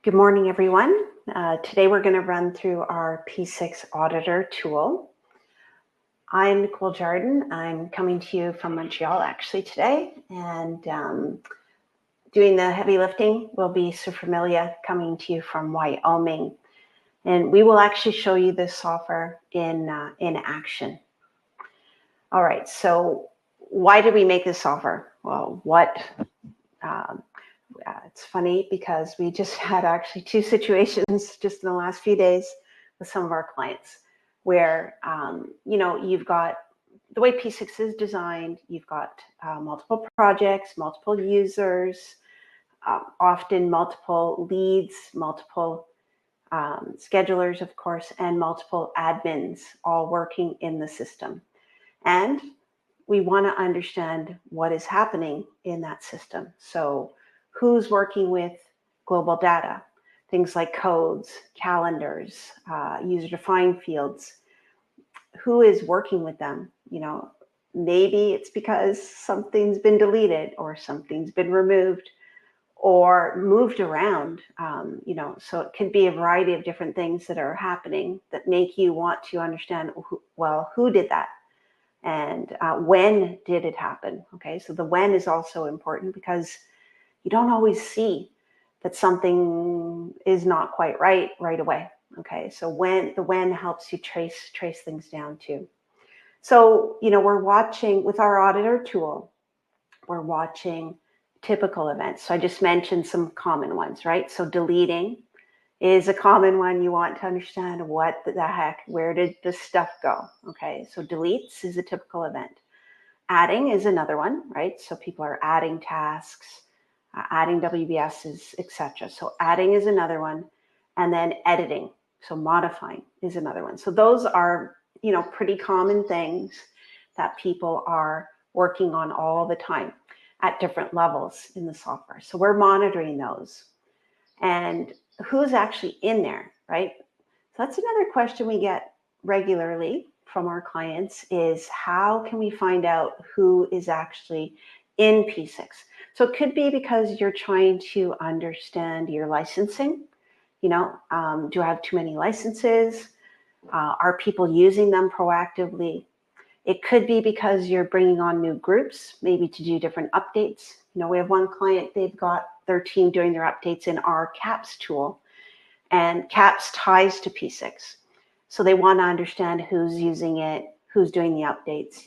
Good morning, everyone. Today we're going to run through our P6-Auditor tool. I'm Nicole Jardin. I'm coming to you from Montreal actually today, and doing the heavy lifting will be Sufamilia coming to you from Wyoming. And we will actually show you this software in action. All right, so why did we make this software? Well, it's funny because we just had actually two situations just in the last few days with some of our clients where, you've got the way P6 is designed, you've got multiple projects, multiple users, often multiple leads, multiple schedulers, of course, and multiple admins all working in the system. And we want to understand what is happening in that system. So who's working with global data, things like codes, calendars, user-defined fields, who is working with them? Maybe it's because something's been deleted or something's been removed or moved around, so it can be a variety of different things that are happening that make you want to understand, who did that? And when did it happen? Okay, so the when is also important because you don't always see that something is not quite right away. Okay, so the when helps you trace things down too. So, we're watching with our auditor tool, we're watching typical events. So I just mentioned some common ones, right? So deleting is a common one. You want to understand what the heck, where did the stuff go? Okay, so deletes is a typical event. Adding is another one, right? So people are adding tasks, adding WBSs, etc. So adding is another one. And then editing, so modifying is another one. So those are, pretty common things that people are working on all the time at different levels in the software. So we're monitoring those. And who's actually in there, right? So that's another question we get regularly from our clients is how can we find out who is actually in P6? So it could be because you're trying to understand your licensing. Do I have too many licenses? Are people using them proactively? It could be because you're bringing on new groups, maybe to do different updates. We have one client, they've got their team doing their updates in our CAPS tool, and CAPS ties to P6. So they want to understand who's using it, who's doing the updates,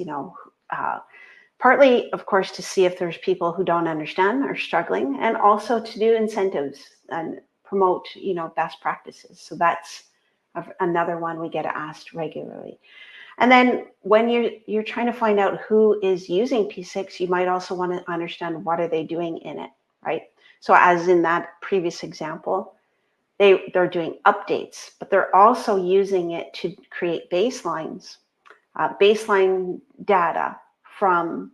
partly, of course, to see if there's people who don't understand or struggling, and also to do incentives and promote, best practices. So that's another one we get asked regularly. And then when you're trying to find out who is using P6, you might also want to understand what are they doing in it, right? So as in that previous example, they're doing updates, but they're also using it to create baselines, baseline data from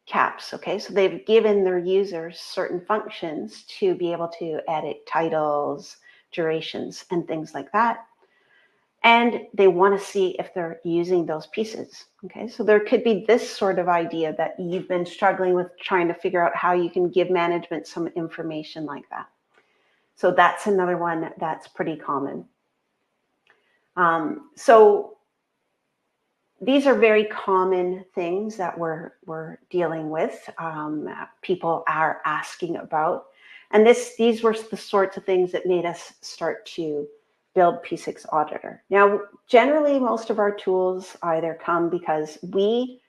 CAPS, okay? So they've given their users certain functions to be able to edit titles, durations, and things like that. And they want to see if they're using those pieces, okay? So there could be this sort of idea that you've been struggling with trying to figure out how you can give management some information like that. So that's another one that's pretty common. So these are very common things that we're dealing with. People are asking about, and these were the sorts of things that made us start to build P6-Auditor. Now, generally, most of our tools either come because we,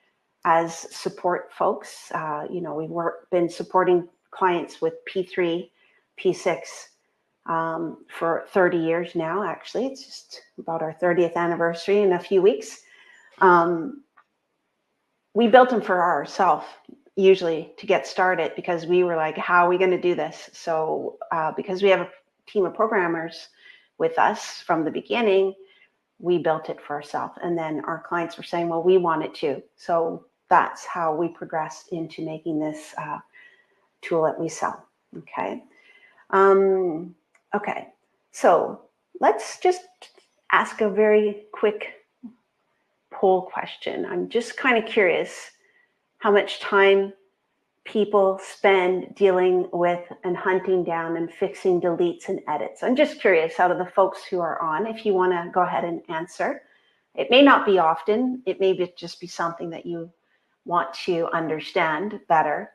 as support folks, we've been supporting clients with P3, P6 for 30 years now, actually. It's just about our 30th anniversary in a few weeks. We built them for ourselves, usually, to get started because we were like, how are we going to do this? So because we have a team of programmers with us from the beginning, we built it for ourselves. And then our clients were saying, well, we want it too. So that's how we progressed into making this tool that we sell. Okay. Okay. So let's just ask a very quick poll question. I'm just kind of curious how much time people spend dealing with and hunting down and fixing deletes and edits? I'm just curious, out of the folks who are on, if you want to go ahead and answer. It may not be often. It may just be something that you want to understand better.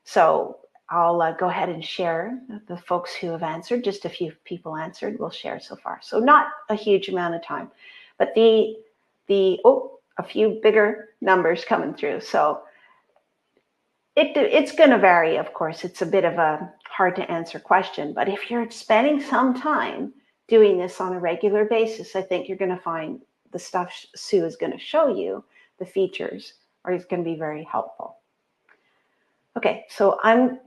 So I'll go ahead and share the folks who have answered. Just a few people answered. We'll share so far. So not a huge amount of time, but a few bigger numbers coming through. So it's going to vary, of course. It's a bit of a hard to answer question, but if you're spending some time doing this on a regular basis, I think you're going to find the stuff Sue is going to show you, the features, are going to be very helpful. Okay, so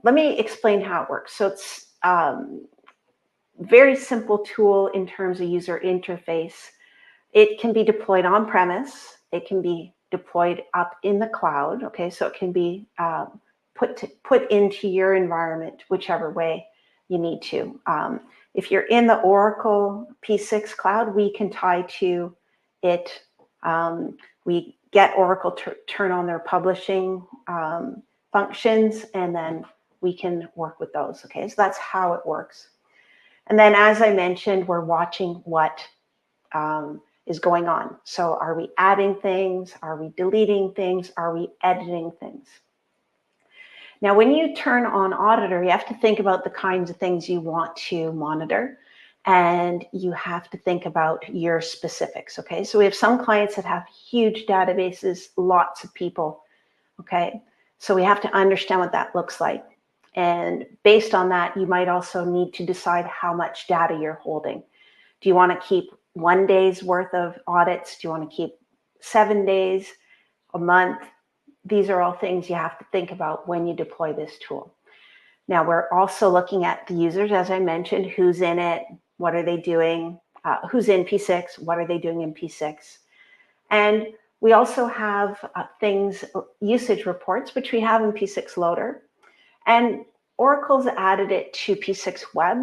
let me explain how it works. So it's very simple tool in terms of user interface. It can be deployed on premise. It can be deployed up in the cloud. Okay, so it can be put into your environment, whichever way you need to. If you're in the Oracle P6 cloud, we can tie to it. We get Oracle to turn on their publishing functions, and then we can work with those. Okay, so that's how it works. And then, as I mentioned, we're watching what is going on. So are we adding things? Are we deleting things? Are we editing things? Now, when you turn on Auditor, you have to think about the kinds of things you want to monitor, and you have to think about your specifics, okay? So we have some clients that have huge databases, lots of people, okay? So we have to understand what that looks like. And based on that, you might also need to decide how much data you're holding. Do you want to keep 1 day's worth of audits? Do you want to keep 7 days, a month? These are all things you have to think about when you deploy this tool. Now, we're also looking at the users, as I mentioned, who's in it, what are they doing, who's in P6, what are they doing in P6. And we also have usage reports, which we have in P6 Loader. And Oracle's added it to P6 Web,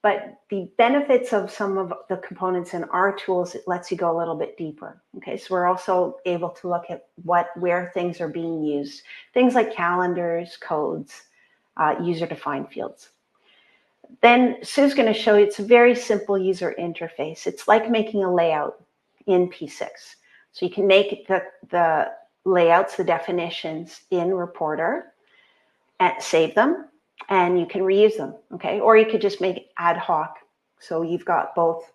but the benefits of some of the components in our tools, it lets you go a little bit deeper. Okay, so we're also able to look at where things are being used, things like calendars, codes, user-defined fields. Then Sue's going to show you, it's a very simple user interface. It's like making a layout in P6. So you can make the layouts, the definitions in Reporter, and save them, and you can reuse them, okay? Or you could just make it ad hoc, so you've got both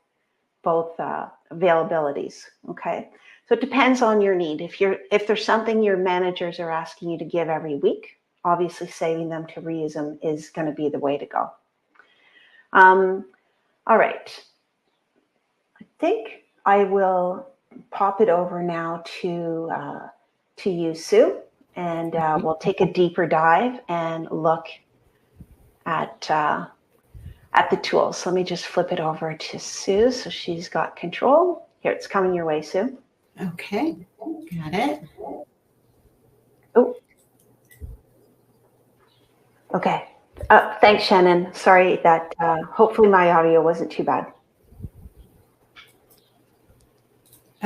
availabilities, okay? So it depends on your need. If there's something your managers are asking you to give every week, obviously saving them to reuse them is going to be the way to go. All right, I think I will pop it over now to you, Sue, and we'll take a deeper dive and look at the tools. So let me just flip it over to Sue so she's got control. Here, it's coming your way, Sue. Okay, got it. Oh, okay. Thanks, Shannon. Sorry that hopefully my audio wasn't too bad.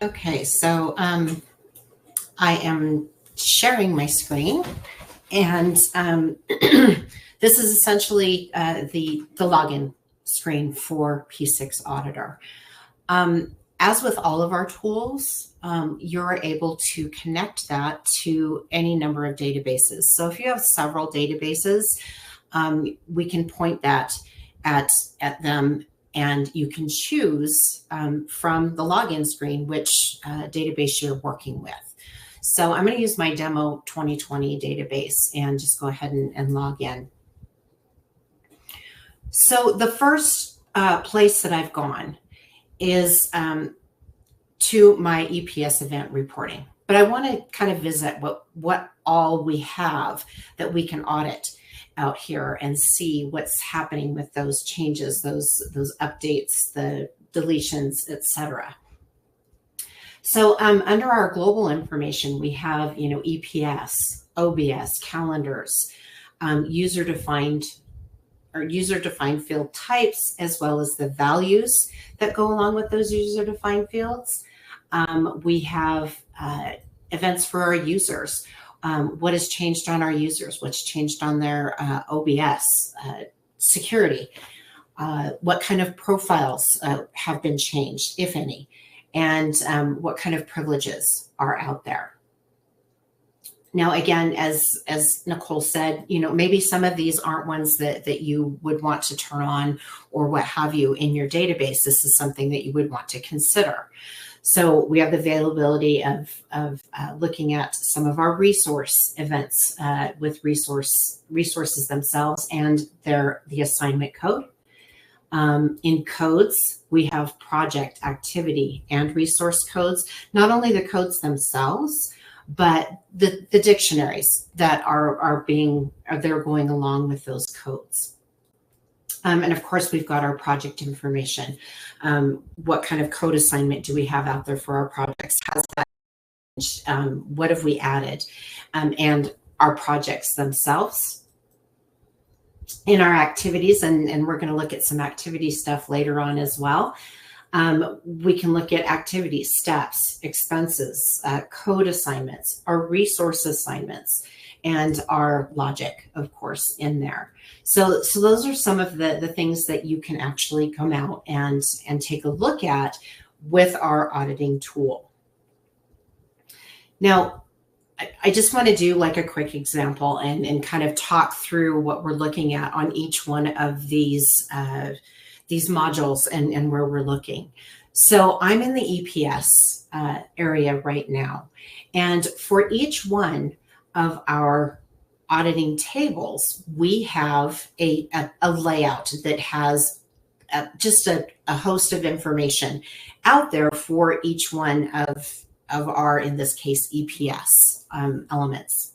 Okay, so I am sharing my screen, and this is essentially the login screen for P6 Auditor. As with all of our tools, you're able to connect that to any number of databases. So if you have several databases, we can point that at them, and you can choose from the login screen which database you're working with. So I'm going to use my demo 2020 database and just go ahead and log in. So the first place that I've gone is to my EPS event reporting. But I want to kind of visit what all we have that we can audit out here and see what's happening with those changes, those updates, the deletions, etc. So under our global information, we have, EPS, OBS, calendars, user-defined field types, as well as the values that go along with those user-defined fields. We have events for our users. what has changed on our users, what's changed on their OBS, security, what kind of profiles have been changed, if any, and what kind of privileges are out there. Now, again, as Nicole said, maybe some of these aren't ones that you would want to turn on or what have you in your database. This is something that you would want to consider. So we have the availability of looking at some of our resource events with resources themselves and the assignment code. In codes, we have project, activity, and resource codes. Not only the codes themselves, but the dictionaries that are going along with those codes. And of course, we've got our project information. What kind of code assignment do we have out there for our projects? How's that changed? What have we added? And our projects themselves. In our activities, and we're going to look at some activity stuff later on as well. We can look at activities, steps, expenses, code assignments, our resource assignments, and our logic, of course, in there. So those are some of the things that you can actually come out and take a look at with our auditing tool. Now, I just want to do like a quick example and kind of talk through what we're looking at on each one of these modules and where we're looking. So I'm in the EPS area right now. And for each one of our auditing tables, we have a layout that has just a host of information out there for each one of our, in this case, EPS elements.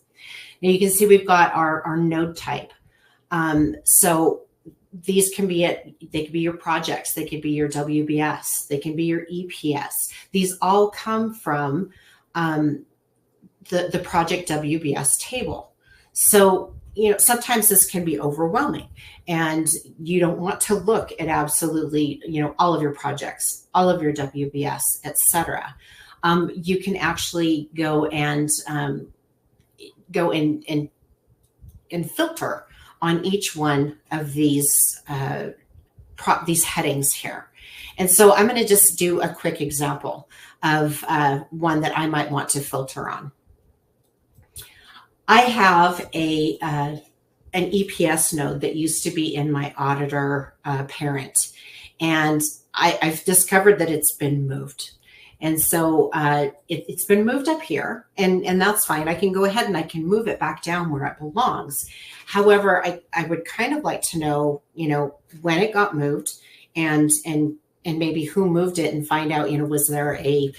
Now you can see we've got our node type. So these can be they could be your projects, they could be your WBS, they can be your EPS. These all come from the project WBS table. So sometimes this can be overwhelming and you don't want to look at absolutely all of your projects, all of your WBS, etc. You can actually go and filter on each one of these headings here. And so I'm going to just do a quick example of one that I might want to filter on. I have an EPS node that used to be in my auditor parent, and I've discovered that it's been moved. And so it's been moved up here, and that's fine. I can go ahead and I can move it back down where it belongs. However, I would kind of like to know, when it got moved and maybe who moved it, and find out, was there a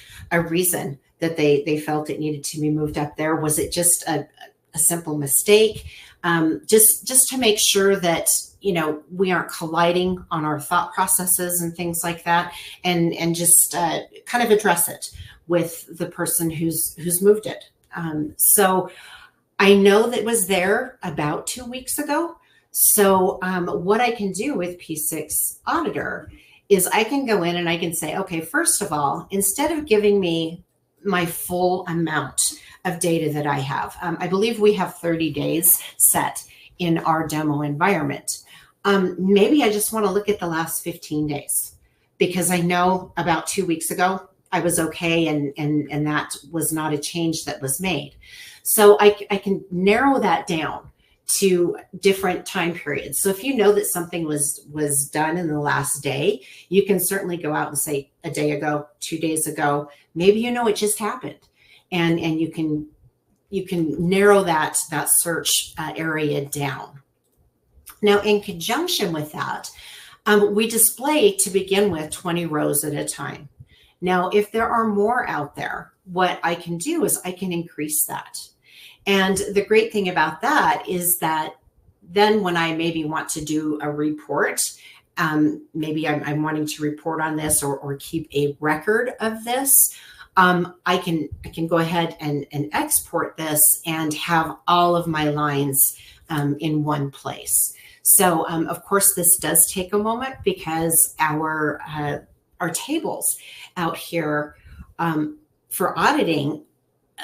reason that they felt it needed to be moved up there? Was it just a simple mistake? Just to make sure that we aren't colliding on our thought processes and things like that, and just kind of address it with the person who's moved it. So I know that was there about 2 weeks ago. So what I can do with P6-Auditor is I can go in and I can say, okay, first of all, instead of giving me my full amount of data that I have, I believe we have 30 days set in our demo environment. Maybe I just want to look at the last 15 days because I know about 2 weeks ago I was okay, and that was not a change that was made. So I can narrow that down to different time periods. So if you know that something was done in the last day, you can certainly go out and say a day ago, 2 days ago, maybe it just happened, and you can narrow that search area down. Now, in conjunction with that, we display to begin with 20 rows at a time. Now, if there are more out there, what I can do is I can increase that. And the great thing about that is that then when I maybe want to do a report, maybe I'm wanting to report on this or keep a record of this, I can go ahead and export this and have all of my lines in one place. So of course, this does take a moment because our tables out here for auditing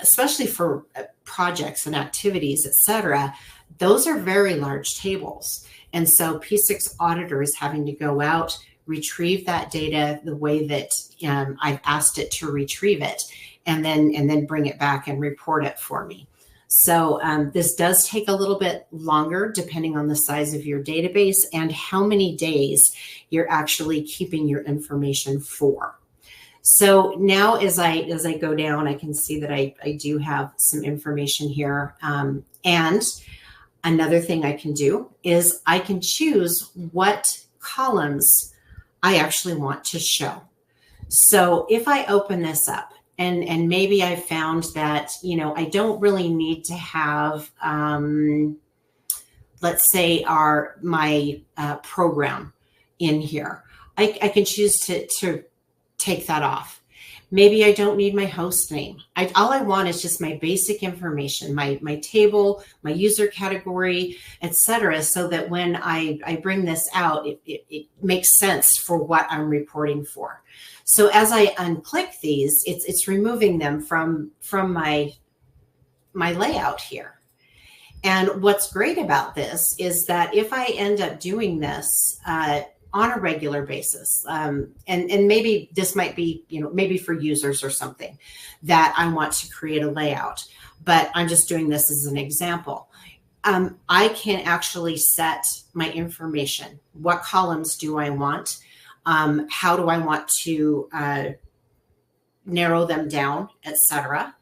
especially for projects and activities, etc., those are very large tables. And so P6 Auditor is having to go out, retrieve that data the way that I've asked it to retrieve it, and then bring it back and report it for me. So this does take a little bit longer depending on the size of your database and how many days you're actually keeping your information for. So now as I go down, I can see that I do have some information here. And another thing I can do is I can choose what columns I actually want to show. So if I open this up, and maybe I found that, I don't really need to have, let's say my program in here. I can choose to take that off. Maybe I don't need my host name. All I want is just my basic information, my table, my user category, etc., so that when I bring this out, it makes sense for what I'm reporting for. So as I unclick these, it's removing them from my layout here. And what's great about this is that if I end up doing this on a regular basis, and maybe this might be, maybe for users or something that I want to create a layout, but I'm just doing this as an example. I can actually set my information. What columns do I want? How do I want to narrow them down, etc.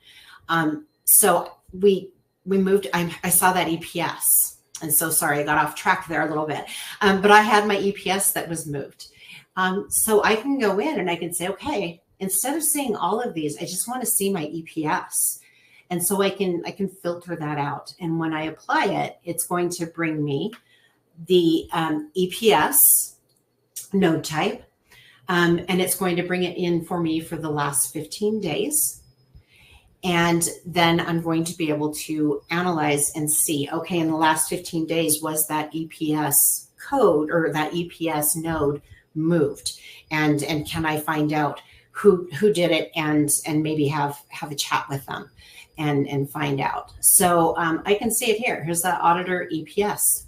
So we moved, I saw that EPS. And so sorry, I got off track there a little bit. But I had my EPS that was moved. So I can go in and I can say, okay, instead of seeing all of these, I just want to see my EPS. And so I can filter that out. And when I apply it, it's going to bring me the EPS node type. And it's going to bring it in for me for the last 15 days. And then I'm going to be able to analyze and see, okay, in the last 15 days, was that EPS code or that EPS node moved? And can I find out who did it and maybe have a chat with them and find out. So I can see it here. Here's the auditor EPS.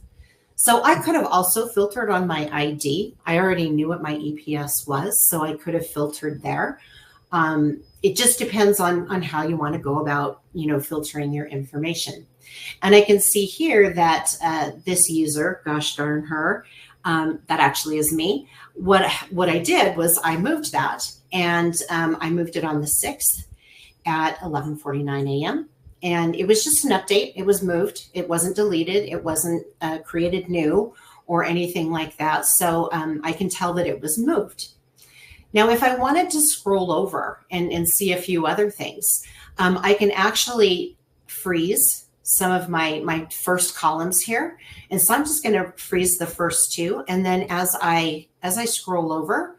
So I could have also filtered on my ID. I already knew what my EPS was, so I could have filtered there. It just depends on how you want to go about, filtering your information. And I can see here that this user, gosh darn her, that actually is me. What I did was I moved that, and I moved it on the 6th at 11:49 a.m. And it was just an update. It was moved. It wasn't deleted. It wasn't created new or anything like that. So I can tell that it was moved. Now, if I wanted to scroll over and see a few other things, I can actually freeze some of my first columns here. And so I'm just going to freeze the first two. And then as I scroll over,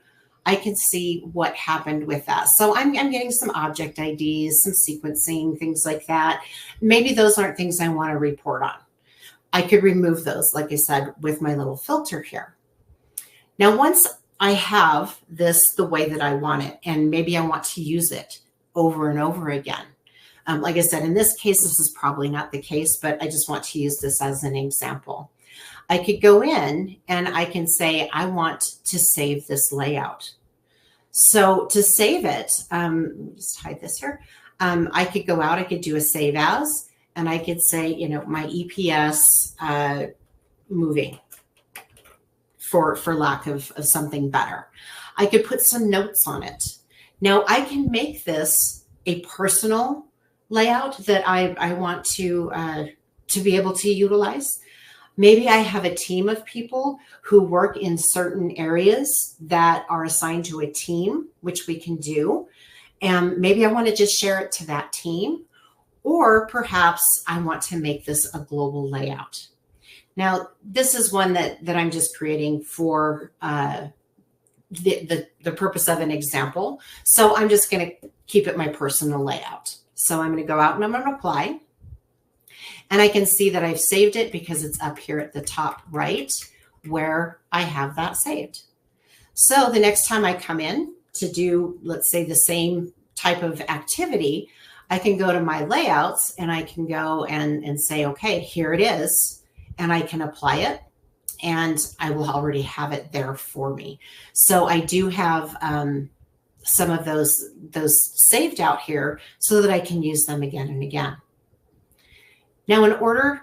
I can see what happened with that. So I'm getting some object IDs, some sequencing, things like that. Maybe those aren't things I want to report on. I could remove those, like I said, with my little filter here. Now, once I have this the way that I want it, and maybe I want to use it over and over again. Like I said, in this case, this is probably not the case, but I just want to use this as an example. I could go in and I can say, I want to save this layout. So to save it, let me just hide this here. I could go out, I could do a save as, and I could say, my EPS moving for lack of something better. I could put some notes on it. Now I can make this a personal layout that I want to be able to utilize. Maybe I have a team of people who work in certain areas that are assigned to a team, which we can do. And maybe I want to just share it to that team, or perhaps I want to make this a global layout. Now, this is one that I'm just creating for the purpose of an example. So I'm just going to keep it my personal layout. So I'm going to go out and I'm going to apply. And I can see that I've saved it because it's up here at the top right where I have that saved. So the next time I come in to do, let's say, the same type of activity, I can go to my layouts and I can go and say, okay, here it is. And I can apply it and I will already have it there for me. So I do have some of those saved out here so that I can use them again and again. Now, in order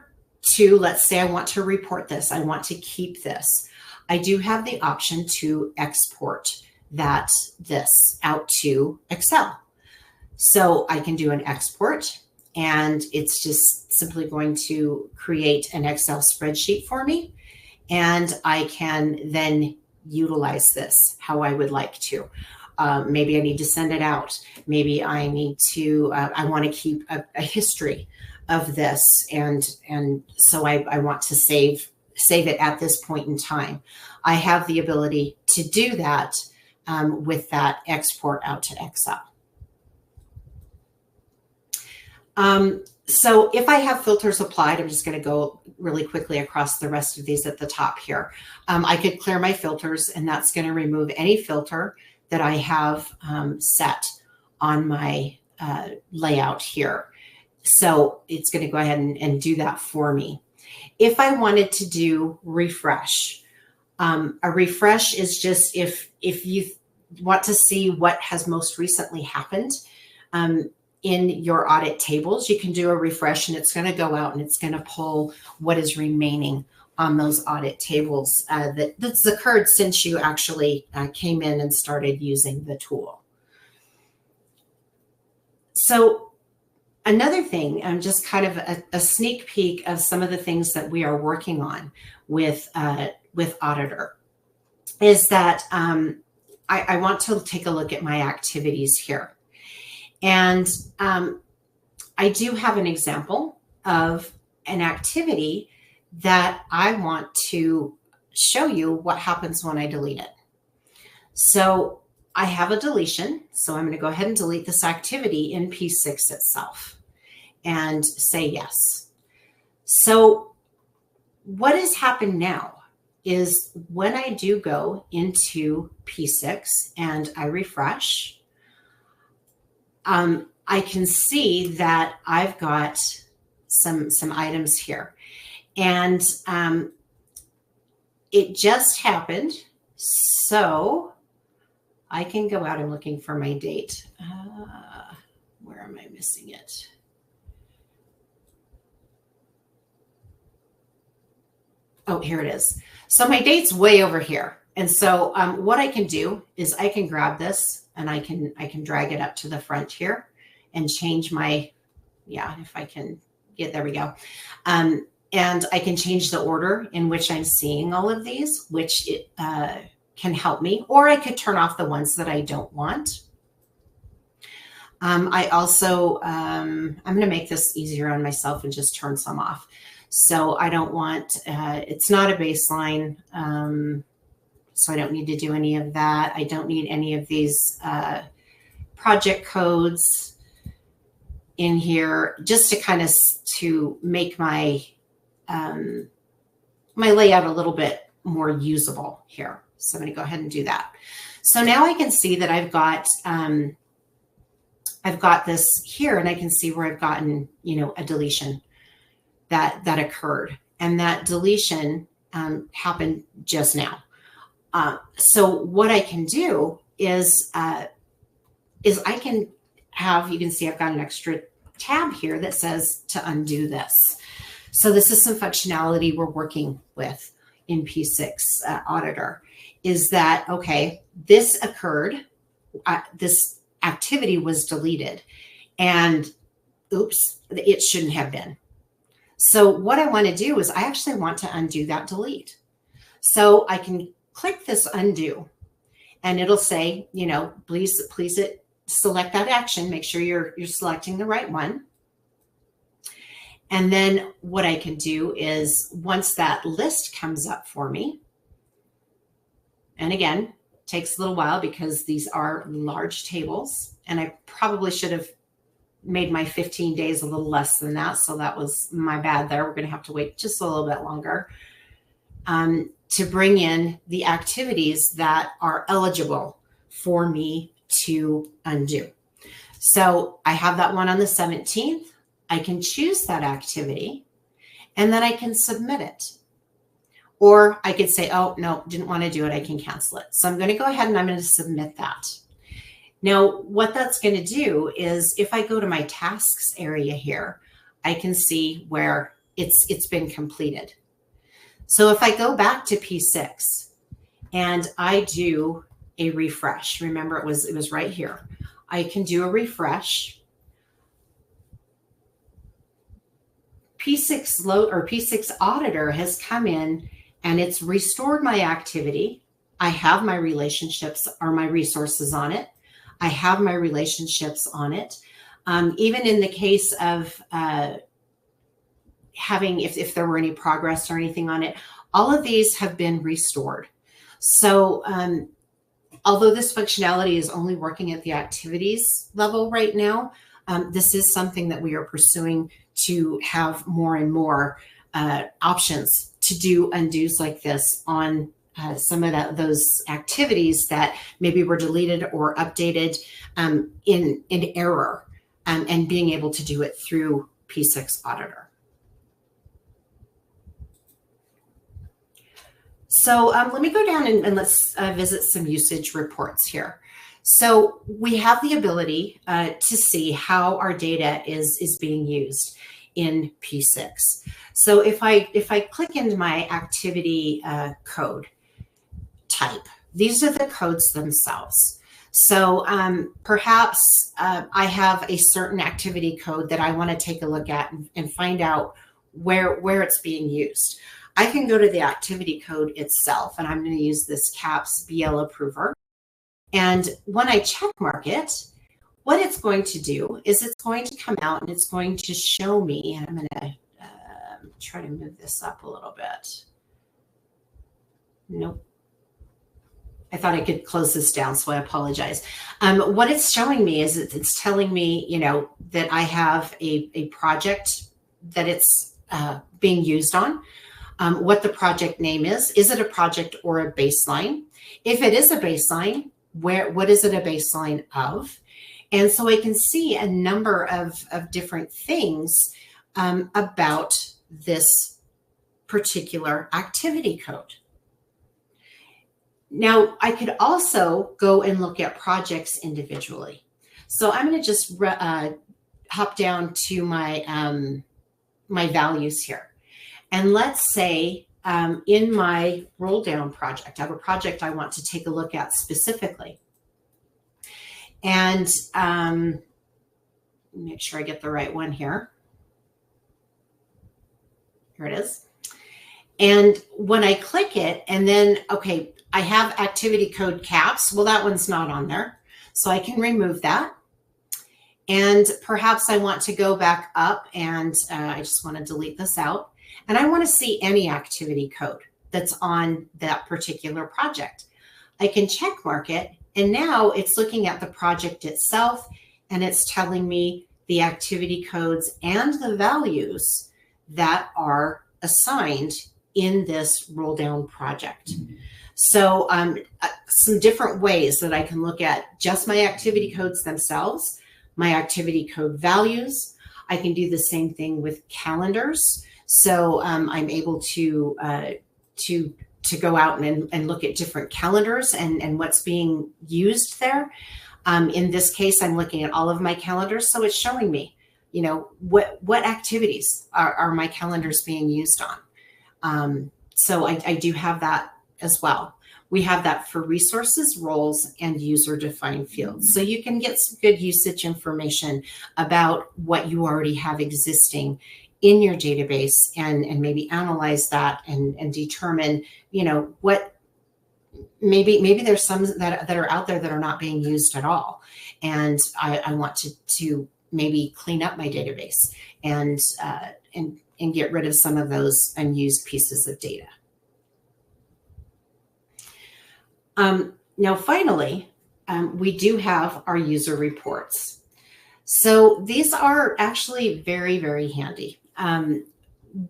to, let's say I want to report this, I want to keep this, I do have the option to export this out to Excel. So I can do an export, and it's just simply going to create an Excel spreadsheet for me. And I can then utilize this how I would like to. Maybe I need to send it out. Maybe I need to, I want to keep a history of this. And so I want to save it at this point in time. I have the ability to do that with that export out to Excel. So if I have filters applied, I'm just going to go really quickly across the rest of these at the top here. I could clear my filters, and that's going to remove any filter that I have set on my layout here. So it's going to go ahead and do that for me. If I wanted to do refresh, a refresh is just if you want to see what has most recently happened in your audit tables, you can do a refresh, and it's going to go out and it's going to pull what is remaining on those audit tables that's occurred since you actually came in and started using the tool. So another thing, just kind of a sneak peek of some of the things that we are working on with Auditor is that I want to take a look at my activities here. And I do have an example of an activity that I want to show you what happens when I delete it. So I have a deletion. So I'm going to go ahead and delete this activity in P6 itself and say yes. So what has happened now is when I do go into P6 and I refresh, I can see that I've got some items here. And it just happened. So I can go out. I'm looking for my date. Where am I missing it? Oh, here it is. So my date's way over here. And so what I can do is I can grab this and I can drag it up to the front here and change my, if I can get, there we go. And I can change the order in which I'm seeing all of these, which it can help me, or I could turn off the ones that I don't want. I also, I'm going to make this easier on myself and just turn some off. So I don't want, it's not a baseline. So I don't need to do any of that. I don't need any of these project codes in here, just to kind of to make my my layout a little bit more usable here. So I'm going to go ahead and do that. So now I can see that I've got this here, and I can see where I've gotten, a deletion that occurred, and that deletion happened just now. So what I can do is I can have, you can see I've got an extra tab here that says to undo this. So this is some functionality we're working with in P6 Auditor, is that, okay, this occurred, this activity was deleted, and oops, it shouldn't have been. So what I want to do is I actually want to undo that delete. So I can click this undo, and it'll say, please select that action. Make sure you're selecting the right one. And then what I can do is once that list comes up for me, and again, it takes a little while because these are large tables, and I probably should have made my 15 days a little less than that. So that was my bad there. We're going to have to wait just a little bit longer to bring in the activities that are eligible for me to undo. So I have that one on the 17th. I can choose that activity and then I can submit it. Or I could say, oh, no, didn't want to do it. I can cancel it. So I'm going to go ahead and I'm going to submit that. Now, what that's going to do is if I go to my tasks area here, I can see where it's been completed. So if I go back to P6 and I do a refresh, remember it was right here. I can do a refresh. P6 Auditor has come in and it's restored my activity. I have my relationships or my resources on it. I have my relationships on it. Even in the case of having, if there were any progress or anything on it, all of these have been restored. So although this functionality is only working at the activities level right now, this is something that we are pursuing to have more and more options to do undos like this on some of those activities that maybe were deleted or updated in error, and being able to do it through P6 Auditor. So let me go down and let's visit some usage reports here. So we have the ability to see how our data is being used in P6. So if I click into my activity code type, these are the codes themselves. So perhaps I have a certain activity code that I want to take a look at and find out where it's being used. I can go to the activity code itself, and I'm going to use this CAPS BL approver. And when I check mark it, what it's going to do is it's going to come out and it's going to show me, and I'm going to try to move this up a little bit. Nope. I thought I could close this down, so I apologize. What it's showing me is it's telling me, that I have a project that it's being used on. What the project name is it a project or a baseline? If it is a baseline, what is it a baseline of? And so I can see a number of different things about this particular activity code. Now, I could also go and look at projects individually. So I'm going to just hop down to my, my values here. And let's say in my roll down project, I have a project I want to take a look at specifically. And make sure I get the right one here. Here it is. And when I click it, and then, okay, I have activity code CAPS. Well, that one's not on there. So I can remove that. And perhaps I want to go back up and I just want to delete this out. And I want to see any activity code that's on that particular project. I can check mark it, and now it's looking at the project itself, and it's telling me the activity codes and the values that are assigned in this roll down project. So some different ways that I can look at just my activity codes themselves, my activity code values. I can do the same thing with calendars. So I'm able to go out and look at different calendars and what's being used there. In this case, I'm looking at all of my calendars. So it's showing me, what activities are my calendars being used on. So I do have that as well. We have that for resources, roles, and user-defined fields. So you can get some good usage information about what you already have existing in your database and maybe analyze that and determine, what maybe there's some that are out there that are not being used at all. And I want to maybe clean up my database and get rid of some of those unused pieces of data. Now, finally, we do have our user reports. So these are actually very, very handy.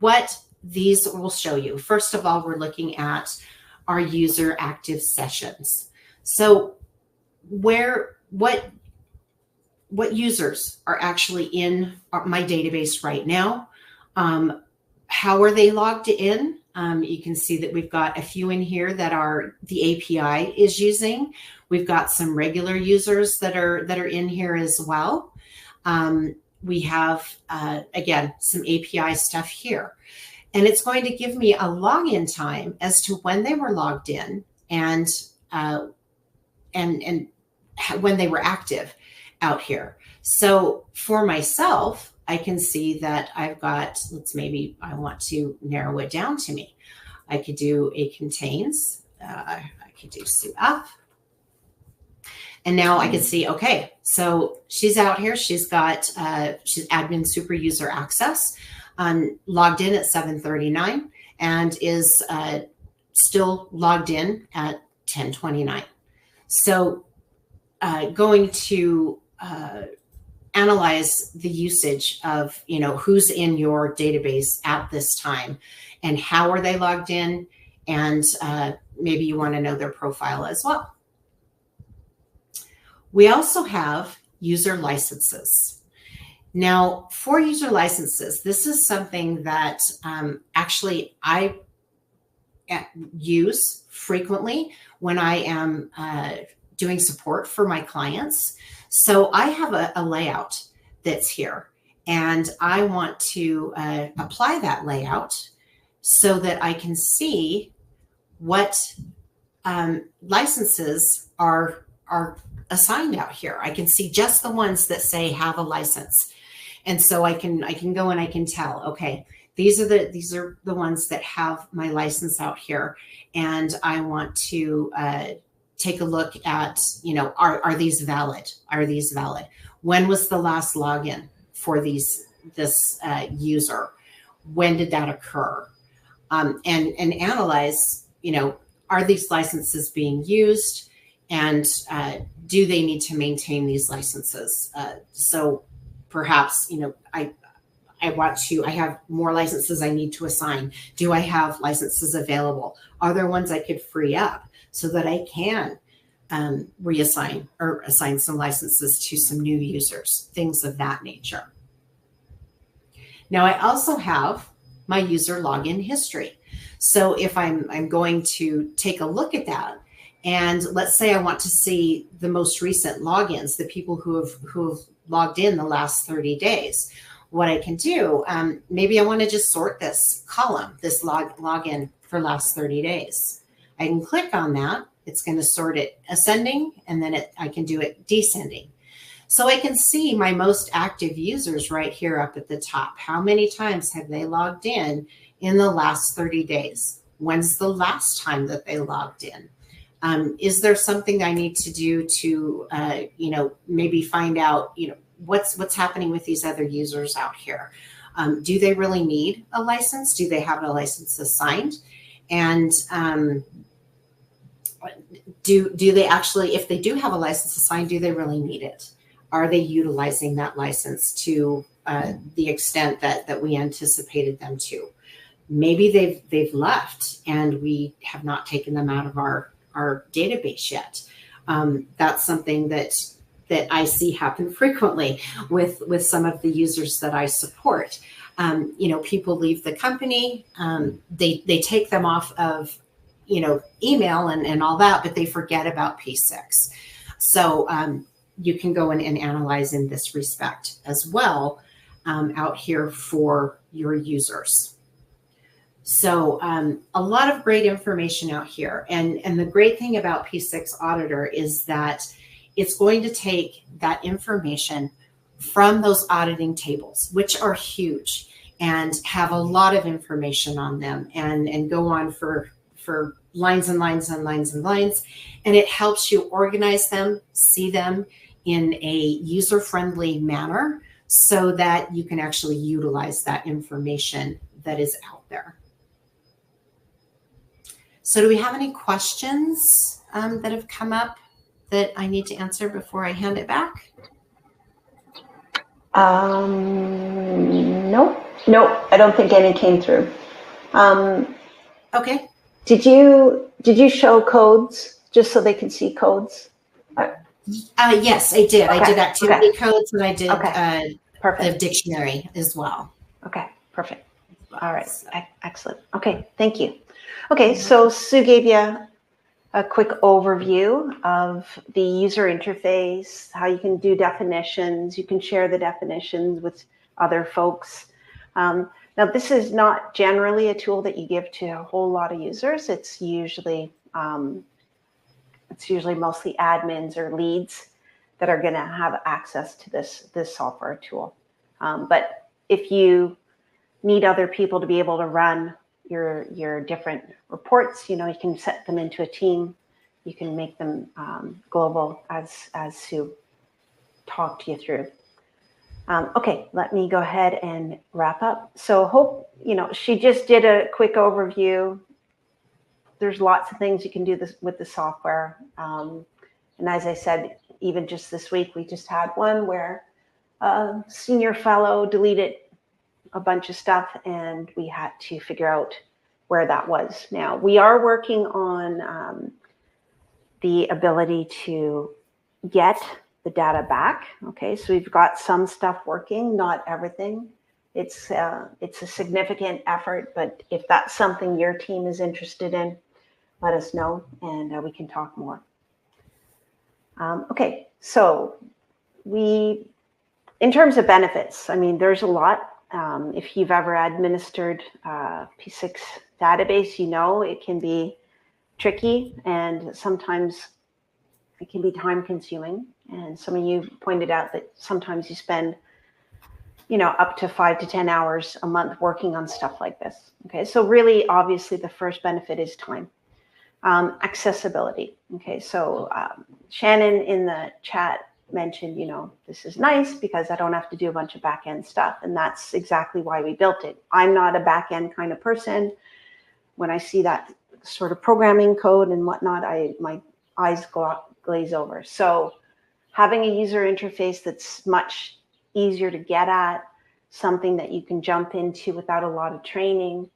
What these will show you, first of all, we're looking at our user active sessions. So what what users are actually in my database right now. How are they logged in? You can see that we've got a few in here that are the API is using. We've got some regular users that are in here as well. We have, again, some API stuff here. And it's going to give me a login time as to when they were logged in and when they were active out here. So for myself, I can see that I've got, maybe I want to narrow it down to me. I could do a contains, I could do SUF. And now I can see, okay, so she's out here. She's got, she's admin super user access, logged in at 7:39 and is still logged in at 10:29. So going to analyze the usage of, who's in your database at this time and how are they logged in, and maybe you want to know their profile as well. We also have user licenses. Now, for user licenses, this is something that actually I use frequently when I am doing support for my clients. So I have a layout that's here, and I want to apply that layout so that I can see what licenses are assigned out here. I can see just the ones that say have a license. And so I can go and I can tell, okay, these are the ones that have my license out here. And I want to take a look at, are these valid? Are these valid? When was the last login for this user? When did that occur? And analyze, are these licenses being used? And do they need to maintain these licenses? So perhaps, I have more licenses I need to assign. Do I have licenses available? Are there ones I could free up so that I can reassign or assign some licenses to some new users, things of that nature. Now, I also have my user login history. So if I'm going to take a look at that, and let's say I want to see the most recent logins, the people who have logged in the last 30 days, what I can do, maybe I want to just sort this column, this login for last 30 days. I can click on that. It's going to sort it ascending, and then I can do it descending. So I can see my most active users right here up at the top. How many times have they logged in the last 30 days? When's the last time that they logged in? Is there something I need to do to, maybe find out, what's happening with these other users out here? Do they really need a license? Do they have a license assigned? And do they actually, if they do have a license assigned, do they really need it? Are they utilizing that license to the extent that we anticipated them to? Maybe they've left and we have not taken them out of our database yet. That's something that I see happen frequently with some of the users that I support. People leave the company, they take them off of, email and all that, but they forget about P6. So you can go in and analyze in this respect as well out here for your users. So a lot of great information out here. And the great thing about P6-Auditor is that it's going to take that information from those auditing tables, which are huge and have a lot of information on them and go on for lines and lines and lines and lines. And it helps you organize them, see them in a user-friendly manner so that you can actually utilize that information that is out there. So do we have any questions that have come up that I need to answer before I hand it back? No, I don't think any came through. Okay. Did you show codes just so they can see codes? Yes, I did. Okay. I did activity codes, and I did the Perfect. dictionary as well. Okay, perfect. All right, So, excellent. Okay, thank you. Okay, so Sue gave you a quick overview of the user interface, how you can do definitions. You can share the definitions with other folks. Now, this is not generally a tool that you give to a whole lot of users. It's usually mostly admins or leads that are going to have access to this software tool. But if you need other people to be able to run your different reports, you can set them into a team. You can make them global, as Sue talked you through. Okay, let me go ahead and wrap up. So hope, she just did a quick overview. There's lots of things you can do with the software. And as I said, even just this week, we just had one where a senior fellow deleted a bunch of stuff, and we had to figure out where that was. Now, we are working on the ability to get the data back. Okay, so we've got some stuff working, not everything. It's a significant effort, but if that's something your team is interested in, let us know, and we can talk more. Okay, so in terms of benefits, I mean, there's a lot. If you've ever administered P6 database, it can be tricky, and sometimes it can be time consuming. And some of you pointed out that sometimes you spend, up to 5 to 10 hours a month working on stuff like this. Okay, so really, obviously, the first benefit is time. Accessibility. Okay, so Shannon in the chat mentioned, this is nice because I don't have to do a bunch of back-end stuff. And that's exactly why we built it. I'm not a back-end kind of person. When I see that sort of programming code and whatnot, my eyes glaze over. So having a user interface that's much easier to get at, something that you can jump into without a lot of training,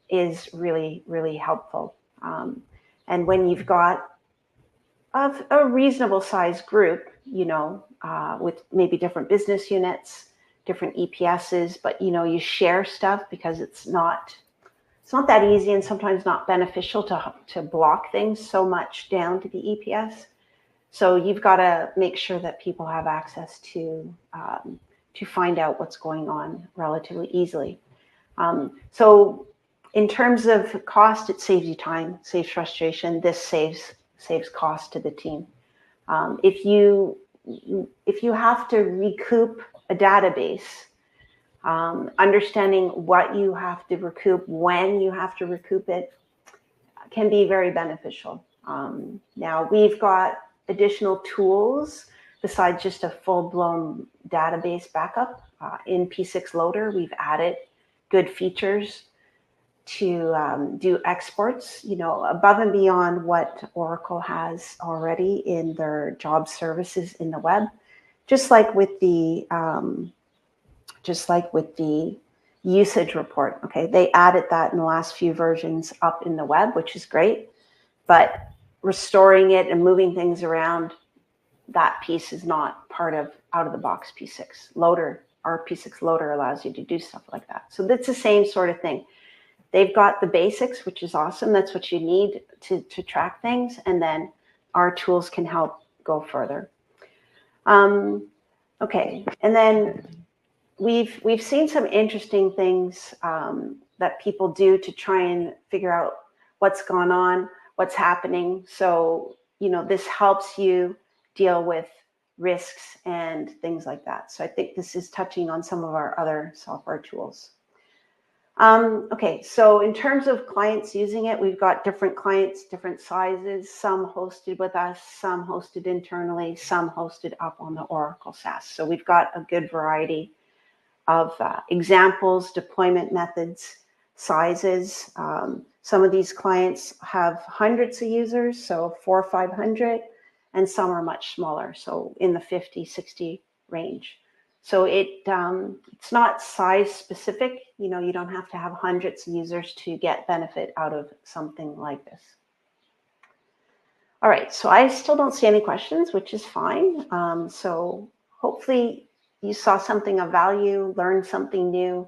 is really, really helpful. And when you've got a reasonable sized group, with maybe different business units, different EPSs, but you share stuff because it's not that easy and sometimes not beneficial to block things so much down to the EPS. So you've got to make sure that people have access to find out what's going on relatively easily. So in terms of cost, it saves you time, saves frustration. This saves cost to the team. If you have to recoup a database, understanding what you have to recoup, when you have to recoup it, can be very beneficial. Now we've got additional tools besides just a full-blown database backup. In P6-Loader, we've added good features to do exports, above and beyond what Oracle has already in their job services in the web. Just like with the usage report, okay, they added that in the last few versions up in the web, which is great. But restoring it and moving things around, that piece is not part of out-of-the-box P6-Loader. Our P6-Loader allows you to do stuff like that. So that's the same sort of thing. They've got the basics, which is awesome. That's what you need to track things. And then our tools can help go further. Okay, and then we've seen some interesting things that people do to try and figure out what's gone on, what's happening. So, this helps you deal with risks and things like that. So I think this is touching on some of our other software tools. Okay, so in terms of clients using it, we've got different clients, different sizes, some hosted with us, some hosted internally, some hosted up on the Oracle SaaS. So we've got a good variety of examples, deployment methods, sizes. Some of these clients have hundreds of users, so 400 or 500, and some are much smaller, so in the 50, 60 range. So it's not size specific. You don't have to have hundreds of users to get benefit out of something like this. All right, so I still don't see any questions, which is fine. So hopefully you saw something of value, learned something new.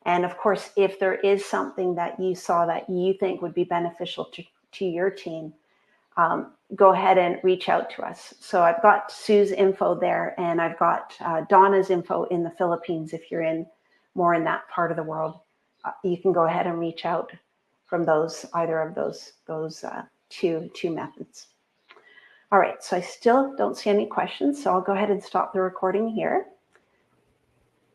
And of course, if there is something that you saw that you think would be beneficial to your team, go ahead and reach out to us. So I've got Sue's info there, and I've got Donna's info in the Philippines. If you're in more in that part of the world, you can go ahead and reach out from either of those two methods. All right, so I still don't see any questions, so I'll go ahead and stop the recording here.